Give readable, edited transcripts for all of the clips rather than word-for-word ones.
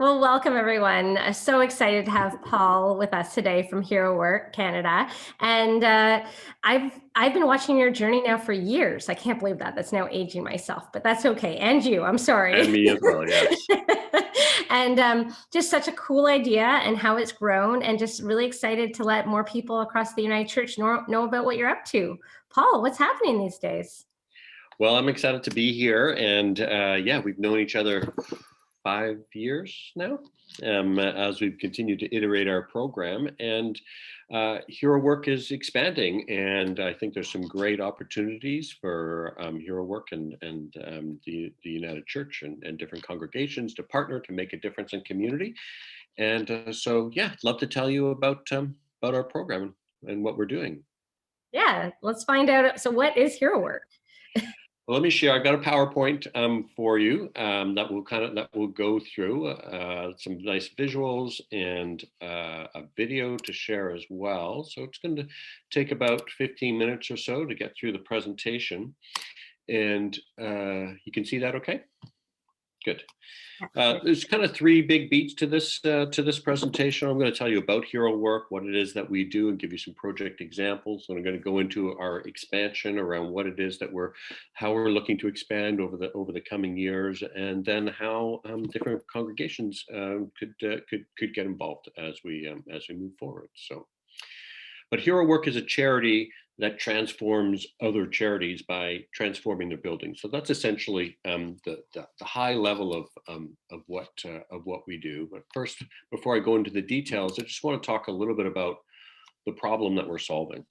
Well, welcome everyone. So excited to have Paul with us today from Herowork Canada. And I've been watching your journey now for years. I can't believe that. That's now aging myself, but that's okay. And you, I'm And sorry. me as well, yes. And just such a cool idea and how it's grown, and just really excited to let more people across the United Church know about what you're up to. Paul, what's happening these days? Well, I'm excited to be here, and yeah, we've known each other 5 years now, as we've continued to iterate our program. And Hero Work is expanding, and I think there's some great opportunities for Hero Work and the United Church and different congregations to partner to make a difference in community. And so, yeah, I'd love to tell you about our program and what we're doing. Yeah, let's find out. So, what is Herowork? Well, let me share. I've got a PowerPoint for you that will go through some nice visuals and a video to share as well. So it's going to take about 15 minutes or so to get through the presentation, and you can see that okay? Good. There's kind of three big beats to this presentation. I'm going to tell you about Hero Work, what it is that we do, and give you some project examples. And I'm going to go into our expansion around what it is how we're looking to expand over the coming years, and then how different congregations could get involved as we move forward. So. But Hero Work is a charity that transforms other charities by transforming their buildings. So that's essentially the high level of what we do. But first, before I go into the details, I just want to talk a little bit about the problem that we're solving.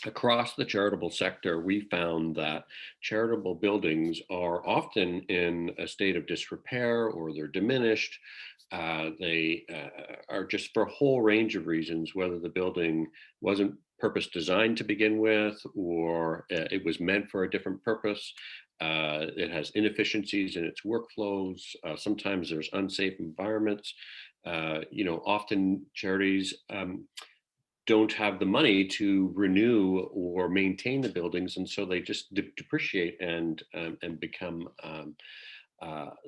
Across the charitable sector, we found that charitable buildings are often in a state of disrepair, or they're diminished. They are just for a whole range of reasons, whether the building wasn't purpose designed to begin with, or it was meant for a different purpose. It has inefficiencies in its workflows. Sometimes there's unsafe environments. Often charities don't have the money to renew or maintain the buildings, and so they just depreciate and become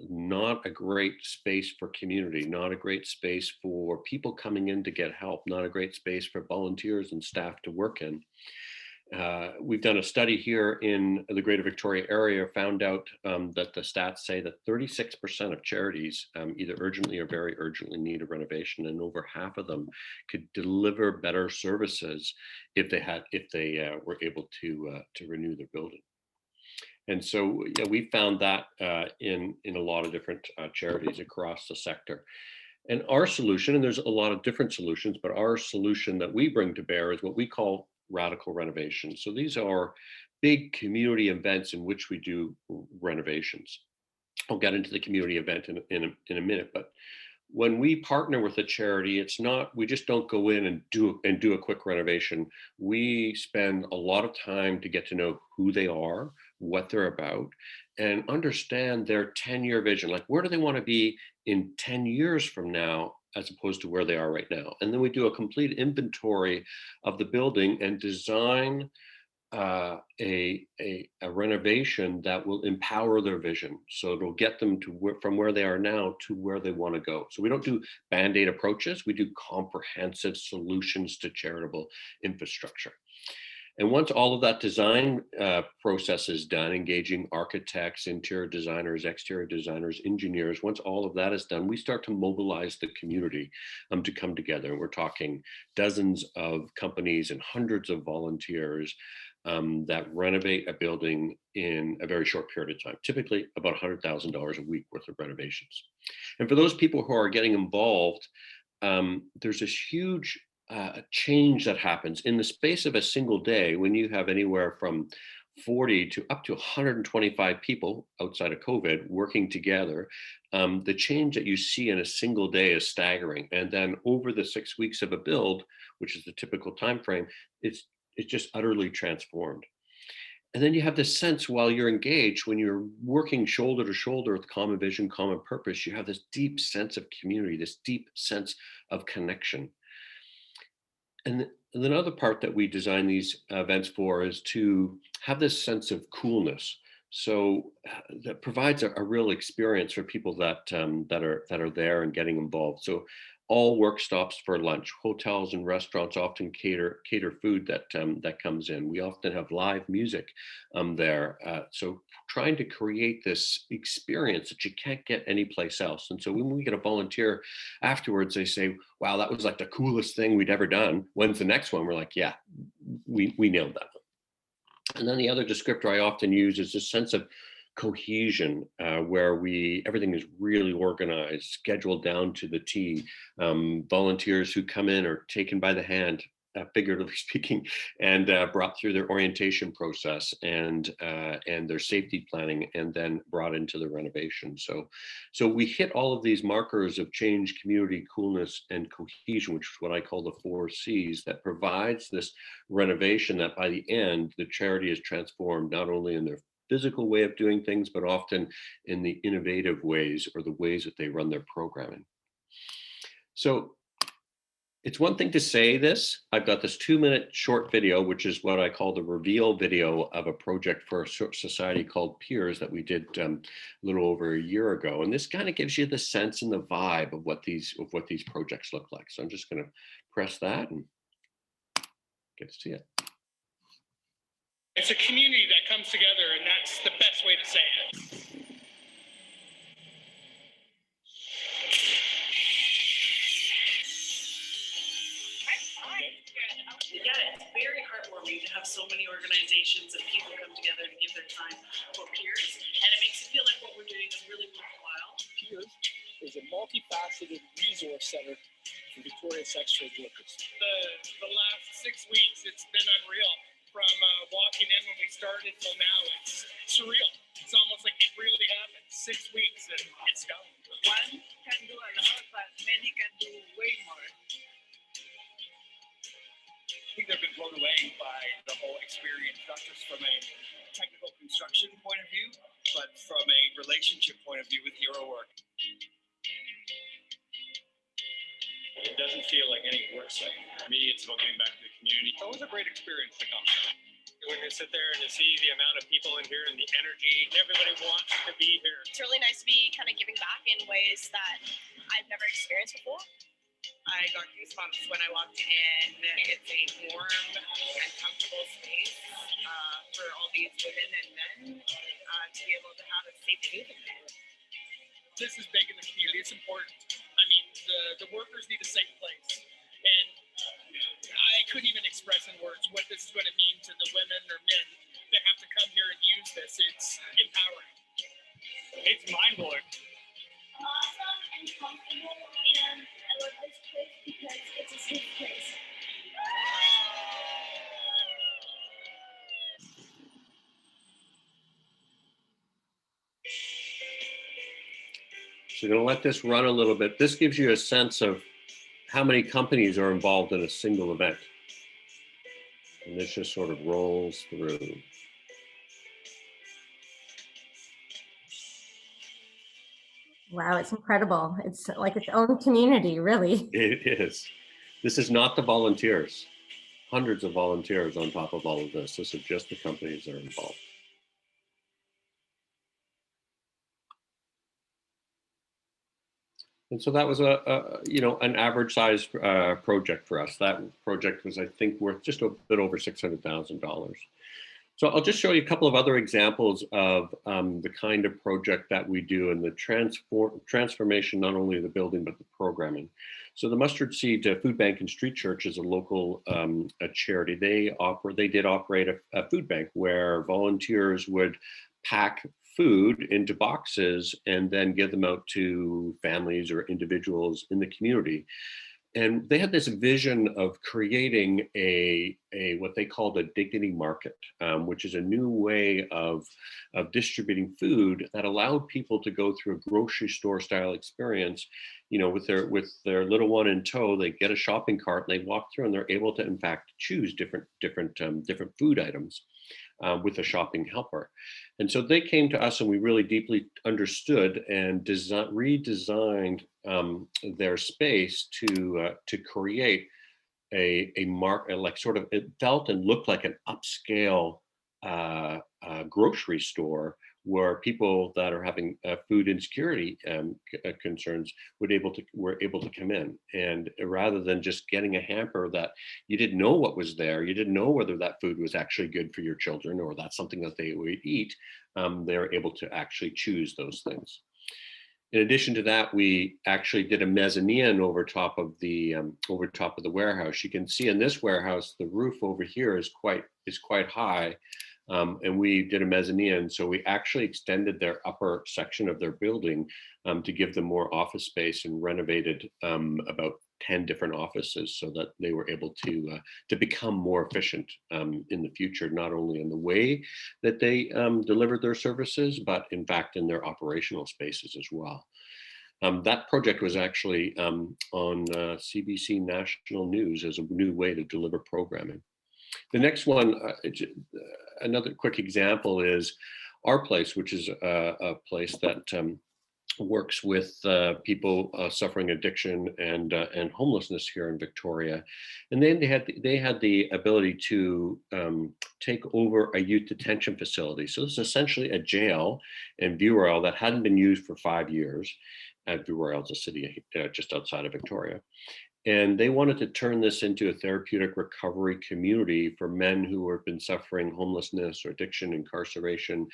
not a great space for community, not a great space for people coming in to get help, not a great space for volunteers and staff to work in. We've done a study here in the Greater Victoria area, found out that the stats say that 36% of charities either urgently or very urgently need a renovation, and over half of them could deliver better services if they were able to renew their building. And so yeah, we found that in a lot of different charities across the sector. And our solution, and there's a lot of different solutions, but our solution that we bring to bear is what we call radical renovation. So these are big community events in which we do renovations. I'll get into the community event in a minute, but when we partner with a charity, it's not, we just don't go in and do a quick renovation. We spend a lot of time to get to know who they are, what they're about, and understand their 10-year vision. Like, where do they want to be in 10 years from now, as opposed to where they are right now? And then we do a complete inventory of the building and design a renovation that will empower their vision. So it'll get them from where they are now to where they want to go. So we don't do band-aid approaches. We do comprehensive solutions to charitable infrastructure. And once all of that design process is done, engaging architects, interior designers, exterior designers, engineers, once all of that is done, we start to mobilize the community to come together. And we're talking dozens of companies and hundreds of volunteers that renovate a building in a very short period of time, typically about $100,000 a week worth of renovations. And for those people who are getting involved, there's this huge change that happens in the space of a single day when you have anywhere from 40 to up to 125 people outside of COVID working together. The change that you see in a single day is staggering. And then over the 6 weeks of a build, which is the typical time frame, it's just utterly transformed. And then you have this sense while you're engaged, when you're working shoulder to shoulder with common vision, common purpose, you have this deep sense of community, this deep sense of connection. And another part that we design these events for is to have this sense of coolness. So that provides a real experience for people that are there and getting involved. So all work stops for lunch. Hotels and restaurants often cater food that comes in. We often have live music there. So trying to create this experience that you can't get anyplace else. And so when we get a volunteer afterwards, they say, "Wow, that was like the coolest thing we'd ever done. When's the next one?" We're like, "Yeah, we nailed that." And then the other descriptor I often use is this sense of cohesion, where everything is really organized, scheduled down to the T. Volunteers who come in are taken by the hand, figuratively speaking, and brought through their orientation process and their safety planning, and then brought into the renovation. So we hit all of these markers of change, community, coolness, and cohesion, which is what I call the 4 Cs, that provides this renovation that by the end, the charity is transformed not only in their physical way of doing things, but often in the innovative ways or the ways that they run their programming. So it's one thing to say this. I've got this 2-minute short video, which is what I call the reveal video of a project for a society called Peers that we did a little over a year ago. And this kind of gives you the sense and the vibe of what these projects look like. So I'm just going to press that and get to see it. It's a community that comes together, and that's the best way to say it. Yeah, it's very heartwarming to have so many organizations and people come together to give their time for Peers, and it makes it feel like what we're doing is really worthwhile. Peers is a multifaceted resource center for Victoria sex trade workers. The last 6 weeks, it's been unreal. From walking in when we started till now, it's surreal. It's almost like it really happened. 6 weeks and it's gone. One can do a lot, but many can do way more. I think they've been blown away by the whole experience, not just from a technical construction point of view, but from a relationship point of view with Herowork. It doesn't feel like any work site. For me, it's about giving back to the community. It's always a great experience to come. When you sit there and you see the amount of people in here and the energy, everybody wants to be here. It's really nice to be kind of giving back in ways that I've never experienced before. I got goosebumps when I walked in. It's a warm and comfortable space for all these women and men to be able to have a safe haven. This is big in the community. It's important. I mean, the workers need a safe place. And I couldn't even express in words what this is going to mean to the women or men that have to come here and use this. It's empowering. It's mind-blowing. Awesome and comfortable, and I love this place because it's a safe place. So I'm going to let this run a little bit. This gives you a sense of how many companies are involved in a single event. And this just sort of rolls through. Wow, it's incredible. It's like its own community, really. It is. This is not the volunteers. Hundreds of volunteers on top of all of this. This is just the companies that are involved. And so that was an average size project for us. That project was, I think, worth just a bit over $600,000. So I'll just show you a couple of other examples of the kind of project that we do and the transformation, not only of the building, but the programming. So the Mustard Seed Food Bank and Street Church is a local a charity. They did operate a food bank where volunteers would pack food into boxes and then give them out to families or individuals in the community. And they had this vision of creating a what they called a dignity market, which is a new way of distributing food that allowed people to go through a grocery store style experience, with their little one in tow. They get a shopping cart, and they walk through, and they're able to, in fact, choose different food items with a shopping helper. And so they came to us, and we really deeply understood and redesigned their space to create a mark, like sort of, it felt and looked like an upscale grocery store where people that are having food insecurity concerns were able to come in, and rather than just getting a hamper that you didn't know what was there, you didn't know whether that food was actually good for your children or that's something that they would eat, they're able to actually choose those things. In addition to that, we actually did a mezzanine over top of the warehouse. You can see in this warehouse, the roof over here is quite high, and we did a mezzanine. So we actually extended their upper section of their building to give them more office space, and renovated about 10 different offices so that they were able to become more efficient in the future, not only in the way that they delivered their services, but in fact in their operational spaces as well. That project was actually on CBC National News as a new way to deliver programming. The next one, another quick example is Our Place, which is a place that works with people suffering addiction and homelessness here in Victoria, and then they had the ability to take over a youth detention facility. So it's essentially a jail in View that hadn't been used for 5 years. View is a city just outside of Victoria. And they wanted to turn this into a therapeutic recovery community for men who have been suffering homelessness or addiction, incarceration,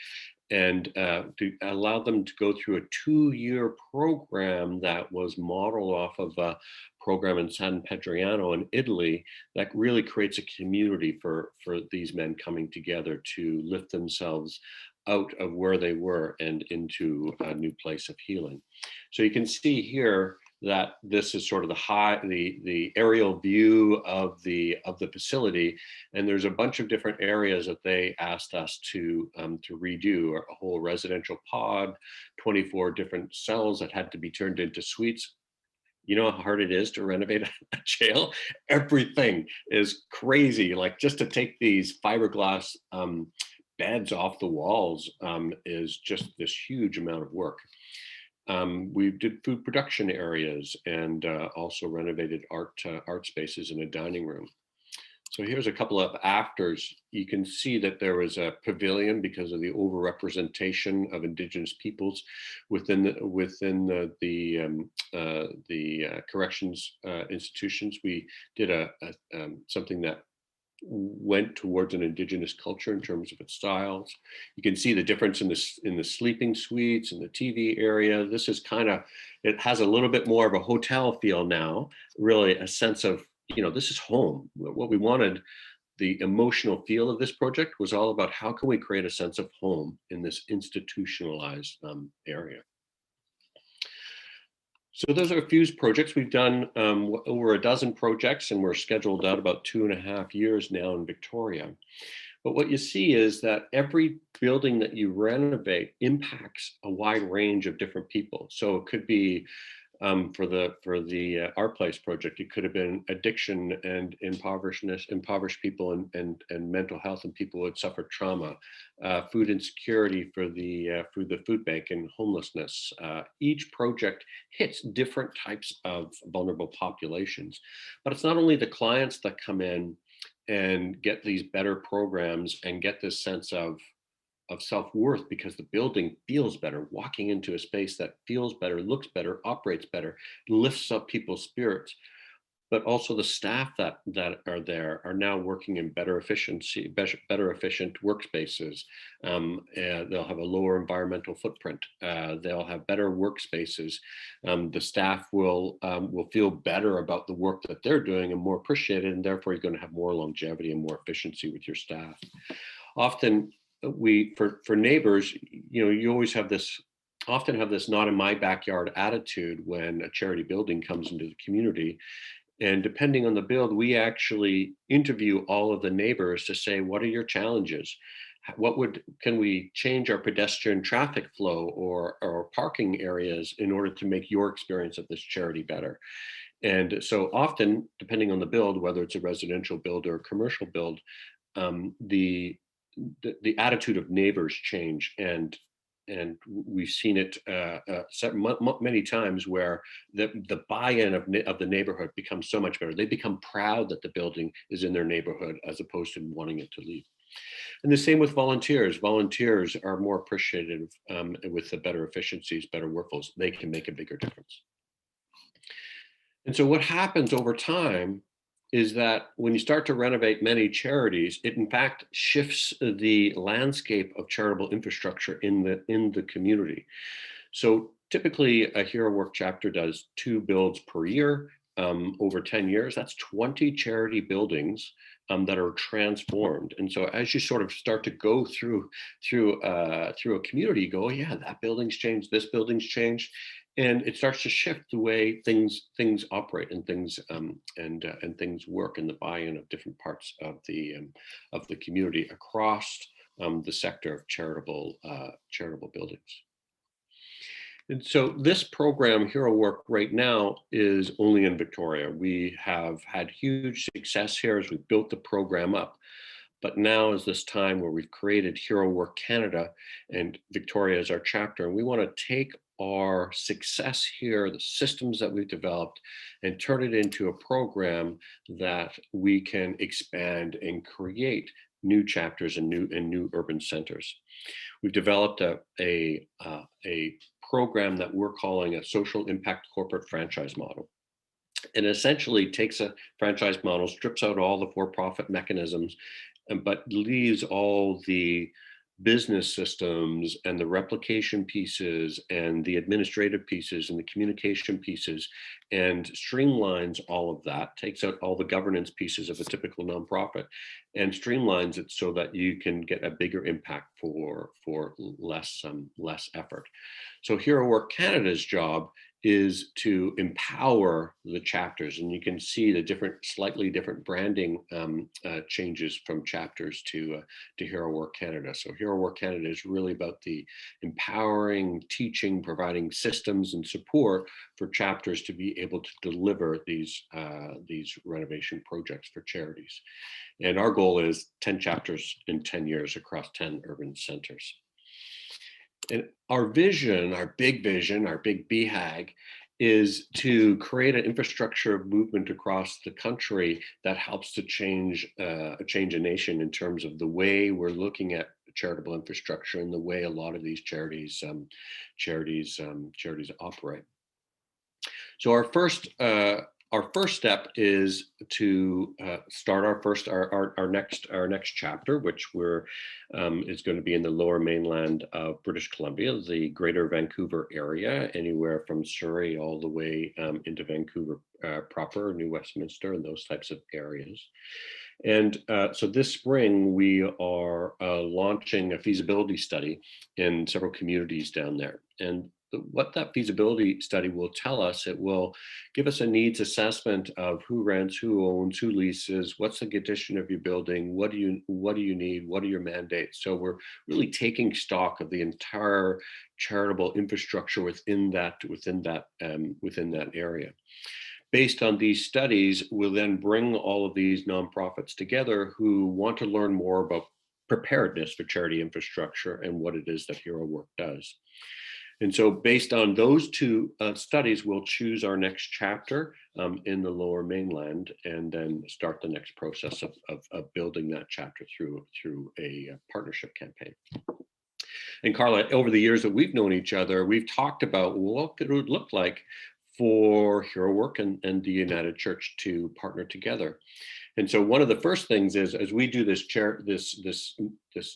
and to allow them to go through a 2-year program that was modeled off of a program in San Pedriano in Italy that really creates a community for these men coming together to lift themselves out of where they were and into a new place of healing. So you can see here that this is sort of the aerial view of the facility, and there's a bunch of different areas that they asked us to redo. A whole residential pod, 24 different cells that had to be turned into suites. You know how hard it is to renovate a jail? Everything is crazy. Like, just to take these fiberglass beds off the walls is just this huge amount of work. We did food production areas, and also renovated art spaces in a dining room. So here's a couple of afters. You can see that there was a pavilion because of the overrepresentation of Indigenous peoples within the corrections institutions. We did something that went towards an Indigenous culture in terms of its styles. You can see the difference in the sleeping suites and the TV area. This is it has a little bit more of a hotel feel now, really a sense of, this is home. What we wanted, the emotional feel of this project was all about how can we create a sense of home in this institutionalized area. So those are a few projects. We've done over a dozen projects, and we're scheduled out about 2.5 years now in Victoria. But what you see is that every building that you renovate impacts a wide range of different people. So it could be for the Our Place project, it could have been addiction and impoverished people and mental health and people who had suffered trauma, food insecurity for the food bank and homelessness. Each project hits different types of vulnerable populations, but it's not only the clients that come in and get these better programs and get this sense of self-worth because the building feels better, walking into a space that feels better, looks better, operates better, lifts up people's spirits, but also the staff that are there are now working in better efficient workspaces. They'll have a lower environmental footprint. They'll have better workspaces. The staff will feel better about the work that they're doing and more appreciated, and therefore you're going to have more longevity and more efficiency with your staff. Often, for neighbors, you always often have this not in my backyard attitude when a charity building comes into the community. And depending on the build, we actually interview all of the neighbors to say, what are your challenges? Can we change our pedestrian traffic flow or parking areas in order to make your experience of this charity better? And so often, depending on the build, whether it's a residential build or a commercial build, the attitude of neighbors change, and we've seen it many times where the buy-in of the neighborhood becomes so much better. They become proud that the building is in their neighborhood as opposed to wanting it to leave. And the same with volunteers. Volunteers are more appreciative with the better efficiencies, better workflows. They can make a bigger difference. And so what happens over time is that when you start to renovate many charities, it in fact shifts the landscape of charitable infrastructure in the community. So typically a Herowork chapter does 2 builds per year. Over 10 years, that's 20 charity buildings that are transformed. And so as you sort of start to go through a community, you go, oh, yeah, that building's changed, this building's changed, and it starts to shift the way things operate and things and things work, in the buy-in of different parts of the community across the sector of charitable buildings. And so this program, Herowork, right now is only in Victoria. We have had huge success here as we've built the program up. But now is this time where we've created Herowork Canada, and Victoria is our chapter. And we want to take our success here, the systems that we've developed, and turn it into a program that we can expand and create new chapters and new urban centers. We've developed a program that we're calling a social impact corporate franchise model. And essentially takes a franchise model, strips out all the for-profit mechanisms, but leaves all the business systems and the replication pieces and the administrative pieces and the communication pieces, and streamlines all of that, takes out all the governance pieces of a typical nonprofit and streamlines it so that you can get a bigger impact for less effort. So Herowork Canada's job is to empower the chapters, and you can see the slightly different branding changes from chapters to Herowork Canada. So Herowork Canada is really about the empowering, teaching, providing systems and support for chapters to be able to deliver these renovation projects for charities. And our goal is 10 chapters in 10 years across 10 urban centers. And our vision, our big BHAG, is to create an infrastructure movement across the country that helps to change a nation in terms of the way we're looking at charitable infrastructure and the way a lot of these charities operate. So our first step is to start our next chapter, which is going to be in the Lower Mainland of British Columbia, the Greater Vancouver area, anywhere from Surrey all the way into Vancouver proper, New Westminster, and those types of areas. And so this spring we are launching a feasibility study in several communities down there. And what that feasibility study will tell us, it will give us a needs assessment of who rents, who owns, who leases, what's the condition of your building, what do you need, what are your mandates. So we're really taking stock of the entire charitable infrastructure within that area. Based on these studies, we'll then bring all of these nonprofits together who want to learn more about preparedness for charity infrastructure and what it is that Herowork does. And so based on those two studies, we'll choose our next chapter in the Lower Mainland, and then start the next process of building that chapter through a partnership campaign. And Carla, over the years that we've known each other, we've talked about what it would look like for Herowork and the United Church to partner together. And so one of the first things is, as we do this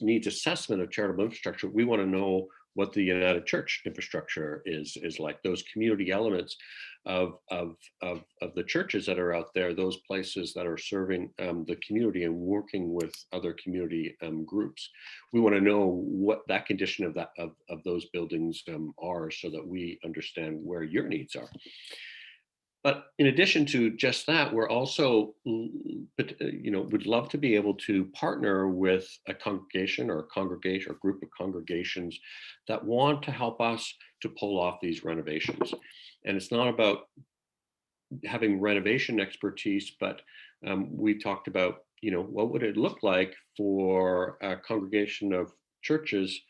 needs assessment of charitable infrastructure, we want to know what the United Church infrastructure is like, those community elements of the churches that are out there, those places that are serving the community and working with other community groups. We want to know what that condition of those buildings are, so that we understand where your needs are. But in addition to just that, we're also, would love to be able to partner with a congregation or group of congregations that want to help us to pull off these renovations. And it's not about having renovation expertise, but we talked about, what would it look like for a congregation of churches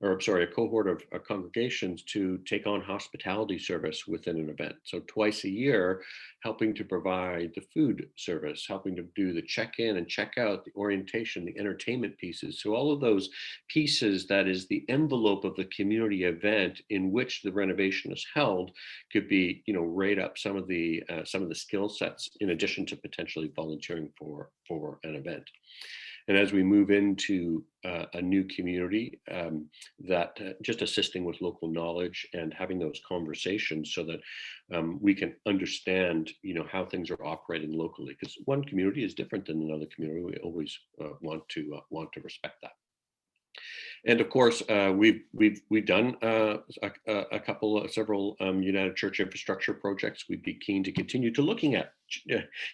or sorry, a cohort of congregations to take on hospitality service within an event. So twice a year, helping to provide the food service, helping to do the check-in and check-out, the orientation, the entertainment pieces. So all of those pieces, that is the envelope of the community event in which the renovation is held, could be, rate up some of the skill sets in addition to potentially volunteering for an event. And as we move into a new community, that just assisting with local knowledge and having those conversations so that we can understand, how things are operating locally. Because one community is different than another community. We always want to respect that. And of course, we've done several United Church infrastructure projects. We'd be keen to continue to looking at,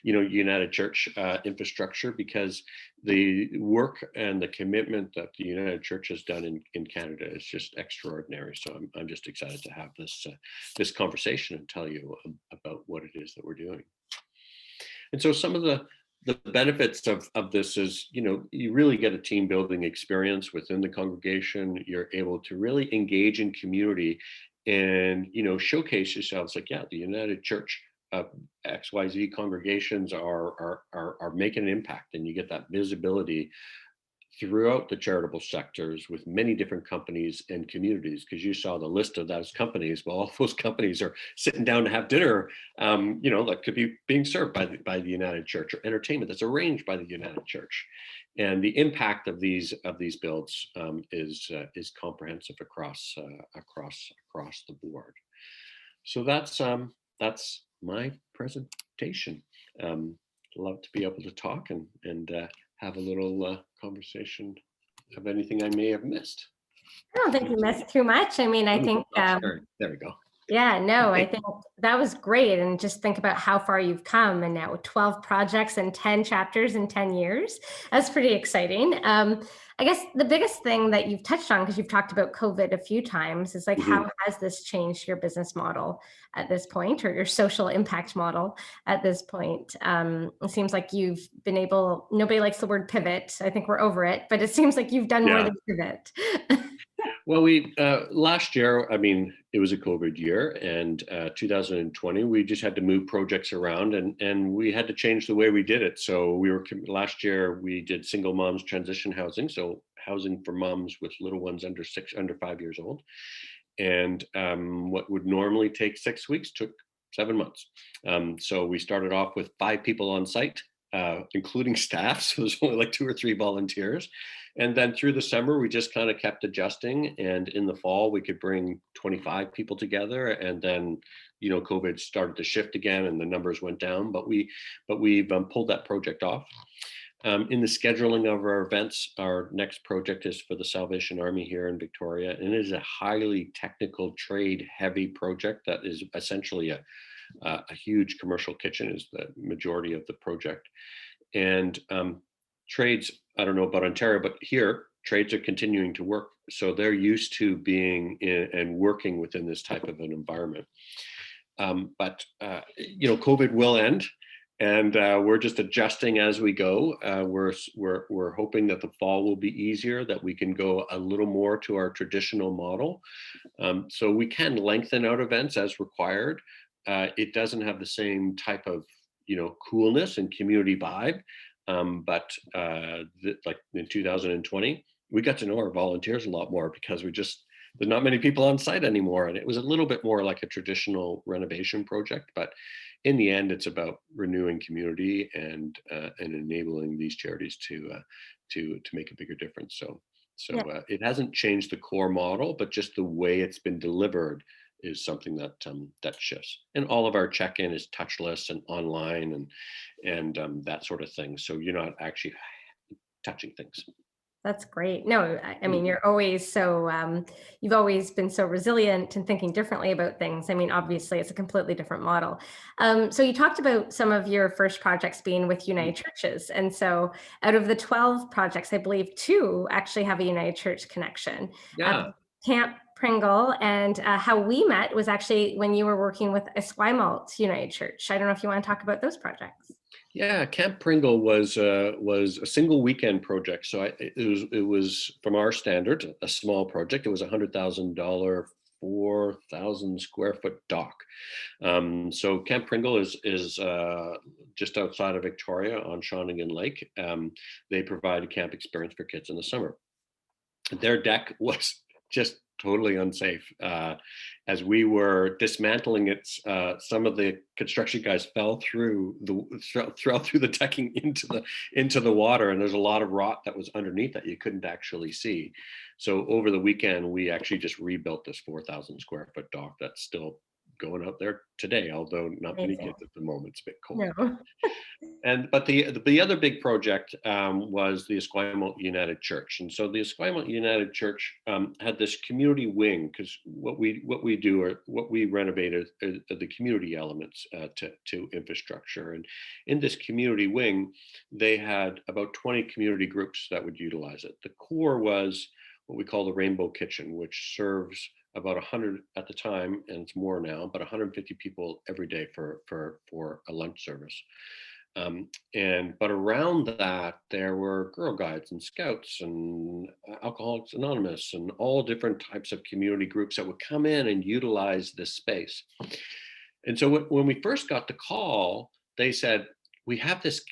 United Church infrastructure, because the work and the commitment that the United Church has done in Canada is just extraordinary. So I'm just excited to have this conversation and tell you about what it is that we're doing. And so some of the benefits of this is, you really get a team building experience within the congregation. You're able to really engage in community and, showcase yourselves like, yeah, the United Church XYZ congregations are making an impact, and you get that visibility throughout the charitable sectors with many different companies and communities, because you saw the list of those companies. Well, all those companies are sitting down to have dinner, that could be being served by the United Church, or entertainment that's arranged by the United Church. And the impact of these builds is comprehensive across the board. So that's my presentation. Love to be able to talk and have a little conversation of anything I may have missed. I don't think you missed too much. I mean, I think, there we go. Yeah, no, I think that was great. And just think about how far you've come, and now 12 projects and 10 chapters in 10 years. That's pretty exciting. I guess the biggest thing that you've touched on, because you've talked about COVID a few times, is like, how has this changed your business model at this point, or your social impact model at this point? It seems like you've been able, nobody likes the word pivot. I think we're over it, but it seems like you've done more than pivot. Well, we last year, it was a COVID year, and 2020, we just had to move projects around, and we had to change the way we did it. So last year we did single moms transition housing, so housing for moms with little ones under 5 years old, and what would normally take 6 weeks took 7 months. So we started off with 5 people on site, including staff. So there's only like 2 or 3 volunteers. And then through the summer, we just kind of kept adjusting. And in the fall, we could bring 25 people together. And then, COVID started to shift again and the numbers went down, but we've pulled that project off. In the scheduling of our events, our next project is for the Salvation Army here in Victoria. And it is a highly technical, trade heavy project that is essentially a huge commercial kitchen is the majority of the project. And trades, I don't know about Ontario, but here trades are continuing to work. So they're used to being in and working within this type of an environment. But COVID will end, and we're just adjusting as we go. We're hoping that the fall will be easier, that we can go a little more to our traditional model. So we can lengthen out events as required. It doesn't have the same type of coolness and community vibe. But like in 2020, we got to know our volunteers a lot more, because there's not many people on site anymore. And it was a little bit more like a traditional renovation project. But in the end, it's about renewing community and enabling these charities to make a bigger difference. So it hasn't changed the core model, but just the way it's been delivered is something that shifts. And all of our check-in is touchless and online and that sort of thing. So you're not actually touching things. That's great. No, I mean, you're always so, you've always been so resilient and thinking differently about things. I mean, obviously it's a completely different model. So you talked about some of your first projects being with United Churches. And so out of the 12 projects, I believe 2 actually have a United Church connection. Yeah. Camp Pringle and how we met was actually when you were working with Esquimalt United Church. I don't know if you want to talk about those projects. Yeah, Camp Pringle was a single weekend project. So it was from our standard a small project. It was $100,000, 4,000 square foot dock. So Camp Pringle is just outside of Victoria on Shawnigan Lake. They provide a camp experience for kids in the summer. Their deck was just totally unsafe. As we were dismantling it, some of the construction guys fell through the decking into the water, and there's a lot of rot that was underneath that you couldn't actually see. So over the weekend, we actually just rebuilt this 4,000 square foot dock that's still going out there today, although not many Amazing. kids at the moment. It's a bit cold. No. But the other big project was the Esquimalt United Church, and so the Esquimalt United Church had this community wing, because what we do, or what we renovated, are the community elements to infrastructure. And in this community wing, they had about 20 community groups that would utilize it. The core was what we call the Rainbow Kitchen, which serves about 100 at the time, and it's more now, but 150 people every day for a lunch service. But around that, there were Girl Guides and Scouts and Alcoholics Anonymous and all different types of community groups that would come in and utilize this space. And so when we first got the call, they said, we have this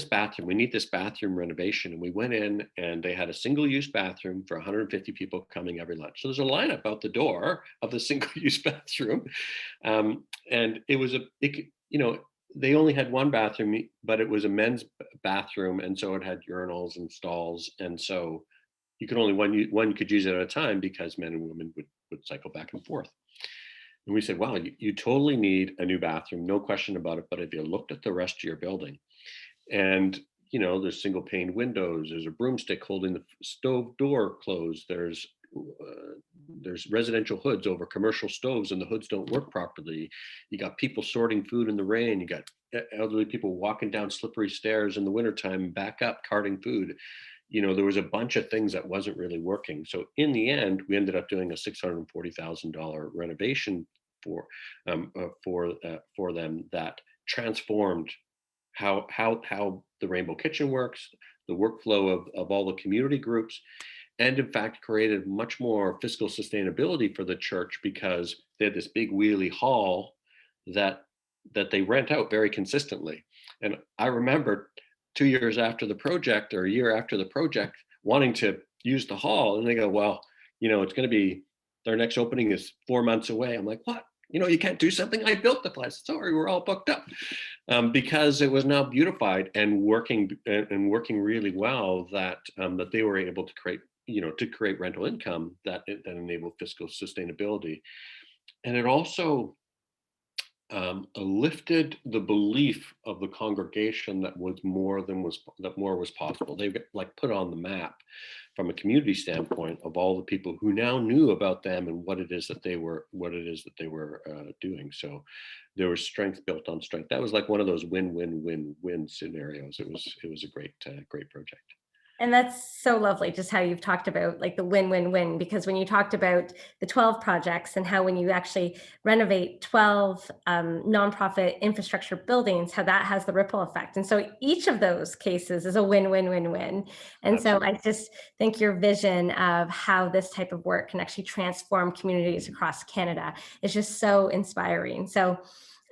bathroom, we need this bathroom renovation. And we went in, and they had a single-use bathroom for 150 people coming every lunch. So there's a lineup out the door of the single-use bathroom. And it was they only had one bathroom, but it was a men's bathroom. And so it had urinals and stalls. And so you could only one could use it at a time, because men and women would cycle back and forth. And we said, wow, you totally need a new bathroom, no question about it. But if you looked at the rest of your building, and there's single pane windows, there's a broomstick holding the stove door closed, there's residential hoods over commercial stoves, and the hoods don't work properly. You got people sorting food in the rain, you got elderly people walking down slippery stairs in the wintertime, back up carting food. There was a bunch of things that wasn't really working. So in the end, we ended up doing a $640,000 renovation for them, that transformed how the Rainbow Kitchen works, the workflow of all the community groups, and in fact created much more fiscal sustainability for the church, because they had this big wheelie hall that they rent out very consistently. And I remember 2 years after the project, or a year after the project, wanting to use the hall, and they go, well, it's going to be, their next opening is 4 months away. I'm like, what? You can't do something? I built the place. Sorry, we're all booked up. Because it was now beautified and working really well, that they were able to create rental income that enabled fiscal sustainability. And it also lifted the belief of the congregation that more was possible. They got put on the map from a community standpoint of all the people who now knew about them and what it is that they were doing. So there was strength built on strength. That was like one of those win-win-win-win scenarios. It was a great project. And that's so lovely, just how you've talked about the win-win-win, because when you talked about the 12 projects and how when you actually renovate 12 nonprofit infrastructure buildings, how that has the ripple effect. And so each of those cases is a win-win-win-win. And Absolutely. So I just think your vision of how this type of work can actually transform communities across Canada is just so inspiring. So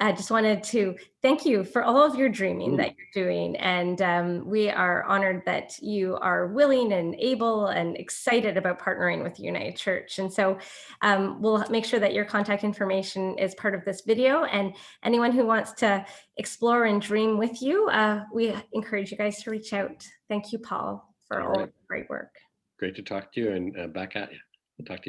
I just wanted to thank you for all of your dreaming that you're doing. And we are honored that you are willing and able and excited about partnering with the United Church. And so we'll make sure that your contact information is part of this video. And anyone who wants to explore and dream with you, we encourage you guys to reach out. Thank you, Paul, for all of the great work. Great to talk to you, and back at you. We'll talk to you soon.